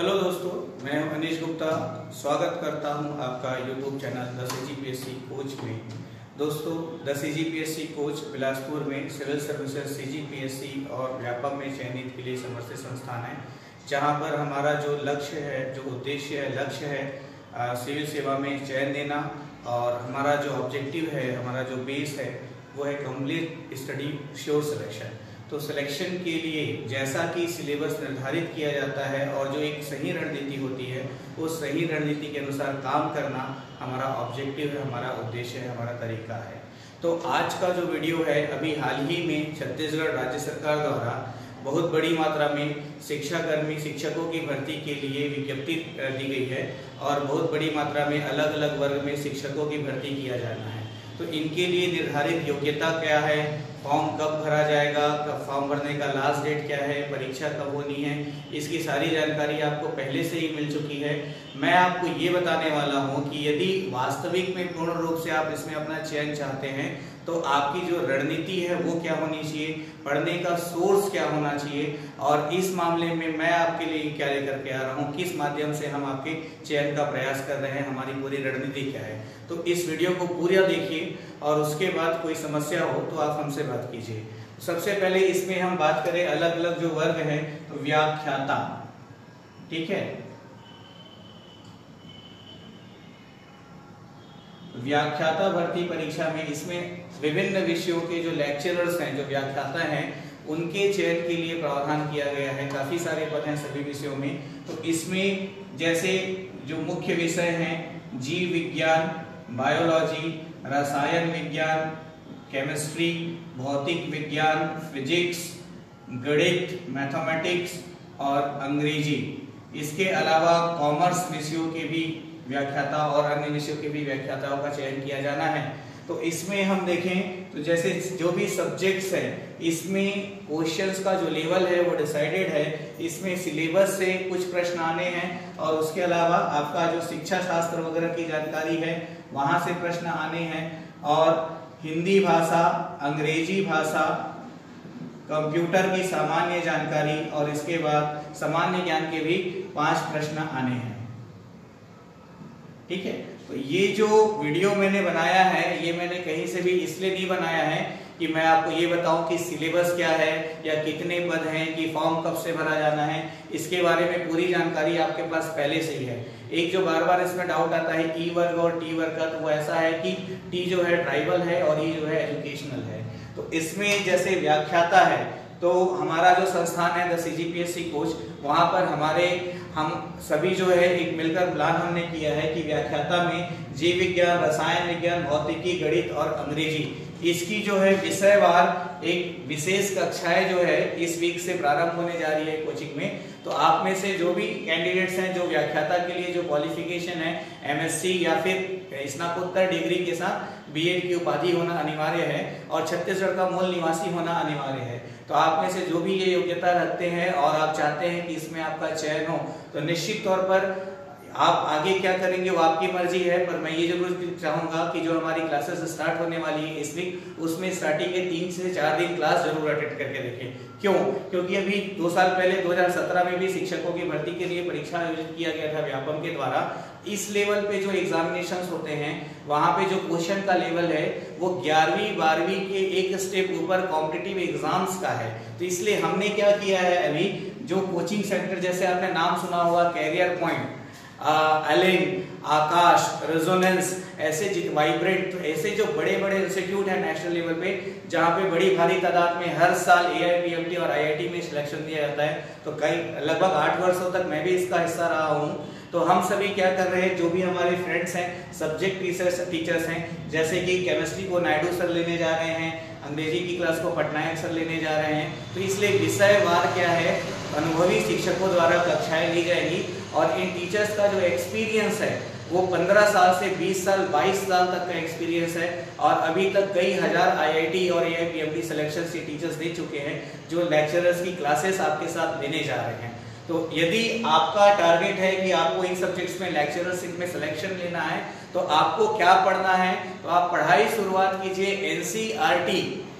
Hello दोस्तों, मैं हूं अनीश गुप्ता। स्वागत करता हूं आपका YouTube channel the CGPSC coach में। दोस्तों, द CGPSC कोच बिलासपुर में सिविल सर्विसेज CGPSC और व्यापक में चयनित के लिए समर्थित संस्थान है, जहां पर हमारा जो लक्ष्य है, जो उद्देश्य है, लक्ष्य है सिविल सेवा में चयन देना। और हमारा जो ऑब्जेक्टिव है, हमारा जो बेस है, वो है कंप्लीट स्टडी श्योर सिलेक्शन। तो सिलेक्शन के लिए जैसा कि सिलेबस निर्धारित किया जाता है और जो एक सही रणनीति होती है, उस सही रणनीति के अनुसार काम करना हमारा ऑब्जेक्टिव है, हमारा उद्देश्य है, हमारा तरीका है। तो आज का जो वीडियो है, अभी हाल ही में छत्तीसगढ़ राज्य सरकार द्वारा बहुत बड़ी मात्रा में शिक्षाकर्मी शिक्षकों की भर्ती के लिए विज्ञप्ति दी गई है और बहुत बड़ी मात्रा में अलग अलग वर्ग में शिक्षकों की भर्ती किया जाना है। तो इनके लिए निर्धारित योग्यता क्या है, फॉर्म कब भरा जाएगा, कब फॉर्म भरने का लास्ट डेट क्या है, परीक्षा कब होनी है, इसकी सारी जानकारी आपको पहले से ही मिल चुकी है। मैं आपको ये बताने वाला हूँ कि यदि वास्तविक में पूर्ण रूप से आप इसमें अपना चयन चाहते हैं, तो आपकी जो रणनीति है वो क्या होनी चाहिए, पढ़ने का सोर्स क्या होना चाहिए, और इस मामले में मैं आपके लिए क्या लेकर के आ रहा हूँ, किस माध्यम से हम आपके चयन का प्रयास कर रहे हैं, हमारी पूरी रणनीति क्या है। तो इस वीडियो को पूरा देखिए और उसके बाद कोई समस्या हो तो आप हमसे बात कीजिए। सबसे पहले इसमें हम बात करें अलग अलग जो वर्ग है, तो व्याख्याता, ठीक है। व्याख्याता भर्ती परीक्षा में इसमें विभिन्न विषयों के जो लेक्चरर्स हैं, जो व्याख्याता हैं, उनके चयन के लिए प्रावधान किया गया है। काफी सारे पद हैं सभी विषयों में। तो इसमें जैसे जो मुख्य विषय हैं, जीव विज्ञान, बायोलॉजी, रसायन विज्ञान, केमिस्ट्री, भौतिक विज्ञान, फिजिक्स, गणित, मैथमेटिक्स और अंग्रेजी। इसके अलावा कॉमर्स विषयों के भी व्याख्याता और अन्य विषयों के भी व्याख्याताओं का चयन किया जाना है। तो इसमें हम देखें तो जैसे जो भी सब्जेक्ट्स हैं, इसमें क्वेश्चंस का जो लेवल है वो डिसाइडेड है। इसमें सिलेबस से कुछ प्रश्न आने हैं और उसके अलावा आपका जो शिक्षा शास्त्र वगैरह की जानकारी है, वहां से प्रश्न आने हैं। और हिंदी भाषा, अंग्रेजी भाषा, कंप्यूटर की सामान्य जानकारी और इसके बाद सामान्य ज्ञान के भी 5 प्रश्न आने हैं, ठीक है। तो ये जो वीडियो मैंने बनाया है, ये मैंने कहीं से भी इसलिए नहीं बनाया है कि मैं आपको ये बताऊं कि सिलेबस क्या है या कितने पद हैं, कि फॉर्म कब से भरा जाना है। इसके बारे में पूरी जानकारी आपके पास पहले से ही है। एक जो बार बार इसमें डाउट आता है ई वर्ग और टी वर्ग का, तो वो ऐसा है कि टी जो है ट्राइबल है और ई जो है एजुकेशनल है। तो इसमें जैसे व्याख्याता है, तो हमारा जो संस्थान है द CGPSC कोच, वहां पर हम सभी जो है एक मिलकर प्लान हमने किया है कि व्याख्याता में जीव विज्ञान, रसायन विज्ञान, भौतिकी, गणित और अंग्रेजी, इसकी जो है विषयवार एक विशेष कक्षाएं जो है इस वीक से प्रारंभ होने जा रही है कोचिंग में। तो आप में से जो भी कैंडिडेट्स हैं, जो व्याख्याता के लिए जो क्वालिफिकेशन है MSc या फिर स्नातकोत्तर डिग्री के साथ B.Ed की उपाधि होना अनिवार्य है और छत्तीसगढ़ का मूल निवासी होना अनिवार्य है। तो आप में से जो भी ये योग्यता रखते हैं और आप चाहते हैं कि इसमें आपका चयन हो, तो निश्चित तौर पर आप आगे क्या करेंगे वो आपकी मर्जी है। पर मैं ये जरूर चाहूंगा कि जो हमारी क्लासेस स्टार्ट होने वाली है इस वीक, उसमें स्टार्टिंग के 3 से 4 दिन क्लास जरूर अटेंड करके देखें। क्यों? क्योंकि अभी 2 साल पहले 2017 में भी शिक्षकों की भर्ती के लिए परीक्षा आयोजित किया गया था व्यापम के द्वारा। इस लेवल पे जो एग्जामिनेशंस होते हैं, वहां पे जो क्वेश्चन का लेवल है वो 11वीं 12वीं के एक स्टेप ऊपर कॉम्पिटिटिव एग्जाम्स का है। तो इसलिए हमने क्या किया है, अभी जो कोचिंग सेंटर, जैसे आपने नाम सुना होगा कैरियर पॉइंट, एलिन, आकाश, रेजोनेंस, ऐसे वाइब्रेंट, ऐसे जो बड़े बड़े इंस्टीट्यूट हैं नेशनल लेवल पे, जहाँ पे बड़ी भारी तादाद में हर साल AIPMT और IIT में सिलेक्शन दिया जाता है। तो लगभग 8 वर्षों तक मैं भी इसका हिस्सा रहा हूँ। तो हम सभी क्या कर रहे हैं, जो भी हमारे फ्रेंड्स हैं, सब्जेक्ट टीचर्स हैं, जैसे कि केमिस्ट्री को नायडू सर लेने जा रहे हैं, अंग्रेजी की क्लास को पटनायक सर लेने जा रहे हैं। तो इसलिए विषयवार क्या है, अनुभवी शिक्षकों द्वारा कक्षाएं ली जाएगी और इन टीचर्स का जो एक्सपीरियंस है वो 15 साल से 20 साल 22 साल तक का एक्सपीरियंस है और अभी तक कई हजार IIT और AIPMT सिलेक्शन से टीचर्स दे चुके हैं, जो लेक्चरर्स की क्लासेस आपके साथ लेने जा रहे हैं। तो यदि आपका टारगेट है कि आपको इन सब्जेक्ट्स में लेक्चररशिप में सिलेक्शन लेना है, तो आपको क्या पढ़ना है, तो आप पढ़ाई शुरुआत कीजिए NCERT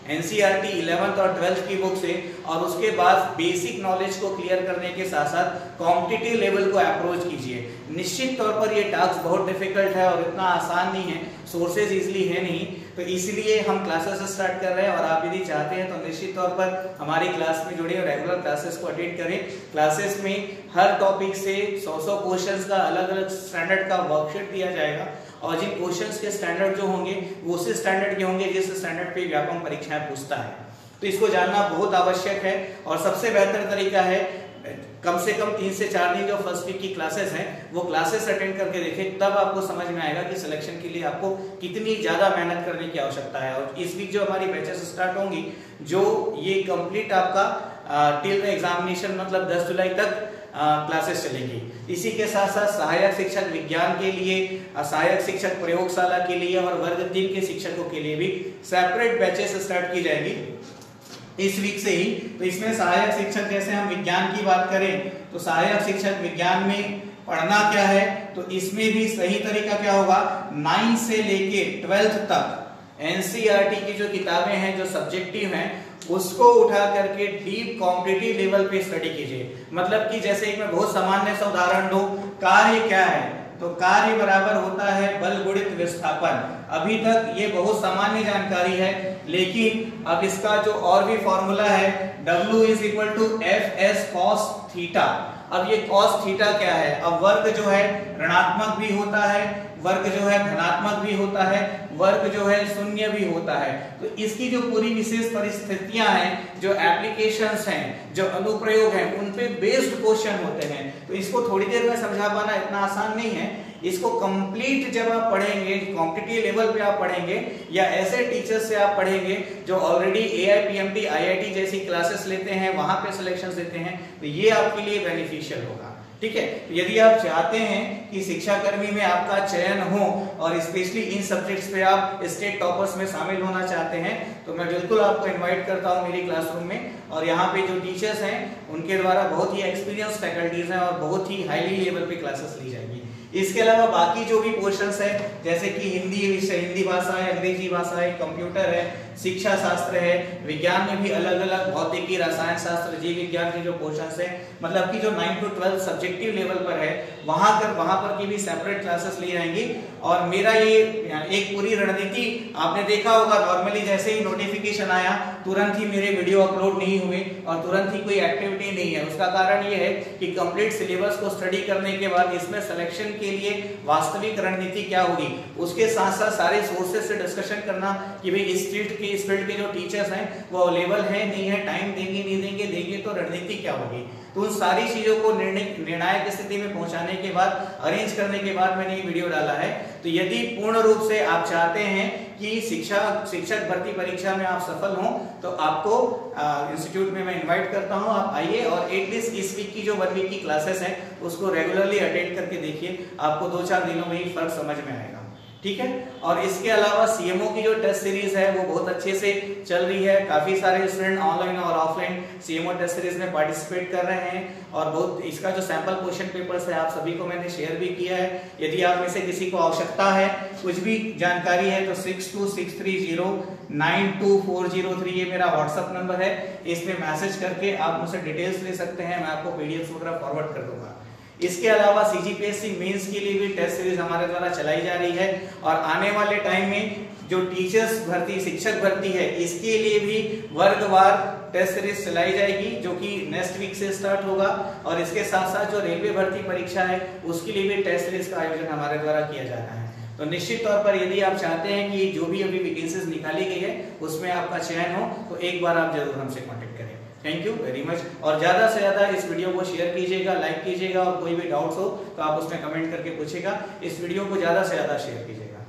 एनसीईआरटी 11th और 12th की बुक से, और उसके बाद बेसिक नॉलेज को क्लियर करने के साथ साथ कॉम्पिटिटिव लेवल को अप्रोच कीजिए। निश्चित तौर पर ये टास्क बहुत डिफिकल्ट है और इतना आसान नहीं है, सोर्सेज इजीली है नहीं, तो इसलिए हम क्लासेस स्टार्ट कर रहे हैं। और आप यदि चाहते हैं तो निश्चित तौर पर हमारी क्लास में जुड़े और रेगुलर क्लासेस को अटेंड करें। क्लासेस में हर टॉपिक से 100 क्वेश्चंस का अलग अलग स्टैंडर्ड का वर्कशीट दिया जाएगा, और जिन क्वेश्चंस के स्टैंडर्ड जो होंगे वो उसी स्टैंडर्ड के होंगे जिस स्टैंडर्ड पे व्यापम परीक्षाएं पूछता है। तो इसको जानना बहुत आवश्यक है, और सबसे बेहतर तरीका है कम से कम 3 से 4 दिन जो फर्स्ट वीक की क्लासेस हैं वो क्लासेस अटेंड करके देखें, तब आपको समझ में आएगा कि सिलेक्शन के लिए आपको कितनी ज्यादा मेहनत करने की आवश्यकता है। और इस वीक जो हमारी बैचेस स्टार्ट होंगी, जो ये कंप्लीट आपका टिल एग्जामिनेशन मतलब 10 जुलाई तक क्लासेस चलेगी। इसी के साथ साथ सहायक शिक्षक विज्ञान के लिए, सहायक शिक्षक प्रयोगशाला के लिए और वर्ग 3 के शिक्षकों के लिए भी सेपरेट बैचेस स्टार्ट की जाएगी इस वीक से ही। तो इसमें सहायक शिक्षक, जैसे हम विज्ञान की बात करें तो सहायक शिक्षक विज्ञान में पढ़ना क्या है, तो इसमें भी सही तरीका क्या होगा, 9 से लेके 12th तक एनसीईआरटी की जो किताबें हैं जो सब्जेक्टिव हैं उसको उठा करके डीप कॉम्पिटिटिव लेवल पे स्टडी कीजिए। मतलब कि जैसे एक मैं बहुत सामान्य सा उदाहरण दूं, कार्य क्या है, तो कार्य बराबर होता है बल गुणित विस्थापन। अभी तक ये बहुत सामान्य जानकारी है, लेकिन अब इसका जो और भी फॉर्मूला है W is equal to Fs cos theta. अब ये cos थीटा क्या है, अब वर्ग जो है ऋणात्मक भी होता है, वर्ग जो है धनात्मक भी होता है, वर्ग जो है शून्य भी होता है। तो इसकी जो पूरी विशेष परिस्थितियां हैं, जो एप्लीकेशंस हैं, जो अनुप्रयोग हैं, उन पे बेस्ड क्वेश्चन होते हैं। तो इसको थोड़ी देर में समझा पाना इतना आसान नहीं है। इसको कंप्लीट जब आप पढ़ेंगे, कॉम्पिटिटिव लेवल पे आप पढ़ेंगे या ऐसे टीचर्स से आप पढ़ेंगे जो ऑलरेडी AIPMT IIT जैसी क्लासेस लेते हैं, वहां पे सिलेक्शन देते हैं, तो ये आपके लिए बेनिफिशियल होगा। ठीक है, यदि आप चाहते हैं कि शिक्षाकर्मी में आपका चयन हो और स्पेशली इन सब्जेक्ट्स पे आप स्टेट टॉपर्स में शामिल होना चाहते हैं, तो मैं बिल्कुल आपको इनवाइट करता हूं मेरी क्लासरूम में। और यहाँ पे जो टीचर्स हैं उनके द्वारा बहुत ही एक्सपीरियंस फैकल्टीज हैं और बहुत ही हाईली लेवल पे क्लासेस ली जाएगी। इसके अलावा बाकी जो भी पोर्शंस है, जैसे कि हिंदी विषय, हिंदी भाषा है, अंग्रेजी भाषा है, कंप्यूटर है, शिक्षा शास्त्र है, विज्ञान में भी अलग अलग भौतिकी, रसायन शास्त्र, जीव विज्ञान के जो पोर्शंस है, मतलब कि जो 9 to 12 सब्जेक्टिव लेवल पर है, वहां पर की भी सेपरेट क्लासेस ली जाएंगी। और मेरा ये एक पूरी रणनीति आपने देखा होगा, नॉर्मली जैसे ही नोटिफिकेशन आया तुरंत ही मेरे वीडियो अपलोड नहीं हुए और तुरंत ही कोई एक्टिविटी नहीं है। उसका कारण ये है कि कंप्लीट सिलेबस को स्टडी करने के बाद इसमें सिलेक्शन के लिए वास्तविक रणनीति क्या होगी, उसके साथ साथ सारे सोर्सेस से डिस्कशन करना कि भाई इस फील्ड के जो टीचर्स हैं वो अवेलेबल है नहीं है, टाइम देंगे नहीं देंगे, देंगे तो रणनीति क्या होगी। तो उन सारी चीजों को निर्णायक स्थिति में पहुंचाने के बाद, अरेंज करने के बाद मैंने ये वीडियो डाला है। तो यदि पूर्ण रूप से आप चाहते हैं कि शिक्षक भर्ती परीक्षा में आप सफल हों, तो आपको इंस्टीट्यूट में मैं इनवाइट करता हूं, आप आइए और एटलीस्ट इस वीक की जो 1 वीक की क्लासेस हैं उसको रेगुलरली अटेंड करके देखिए, आपको 2-4 दिनों में ही फर्क समझ में आएगा। ठीक है, और इसके अलावा सीएमओ की जो टेस्ट सीरीज है वो बहुत अच्छे से चल रही है। काफी सारे स्टूडेंट ऑनलाइन और ऑफलाइन सीएमओ टेस्ट सीरीज में पार्टिसिपेट कर रहे हैं, और बहुत इसका जो सैंपल क्वेश्चन पेपर्स है आप सभी को मैंने शेयर भी किया है। यदि आप में से किसी को आवश्यकता है, कुछ भी जानकारी है, तो 6263092403 ये मेरा व्हाट्सएप नंबर है, इसमें मैसेज करके आप मुझसे डिटेल्स ले सकते हैं, मैं आपको पीडीएफ वगैरह फॉरवर्ड कर दूंगा। इसके अलावा CGPSC मेंस के लिए भी टेस्ट सीरीज हमारे द्वारा चलाई जा रही है, और आने वाले टाइम में जो टीचर्स भर्ती, शिक्षक भर्ती है, इसके लिए भी वर्गवार टेस्ट सीरीज चलाई जाएगी, जो कि नेक्स्ट वीक से स्टार्ट होगा। और इसके साथ साथ जो रेलवे भर्ती परीक्षा है उसके लिए भी टेस्ट सीरीज का आयोजन हमारे द्वारा किया जा रहा है। तो निश्चित तौर पर यदि आप चाहते हैं कि जो भी अभी वैकेंसीज निकाली गई है उसमें आपका चयन हो, तो एक बार आप जरूर हमसे कॉन्टेक्ट करें। थैंक यू वेरी मच, और ज्यादा से ज्यादा इस वीडियो को शेयर कीजिएगा, लाइक कीजिएगा, और कोई भी डाउट्स हो तो आप उसमें कमेंट करके पूछिएगा। इस वीडियो को ज्यादा से ज्यादा शेयर कीजिएगा।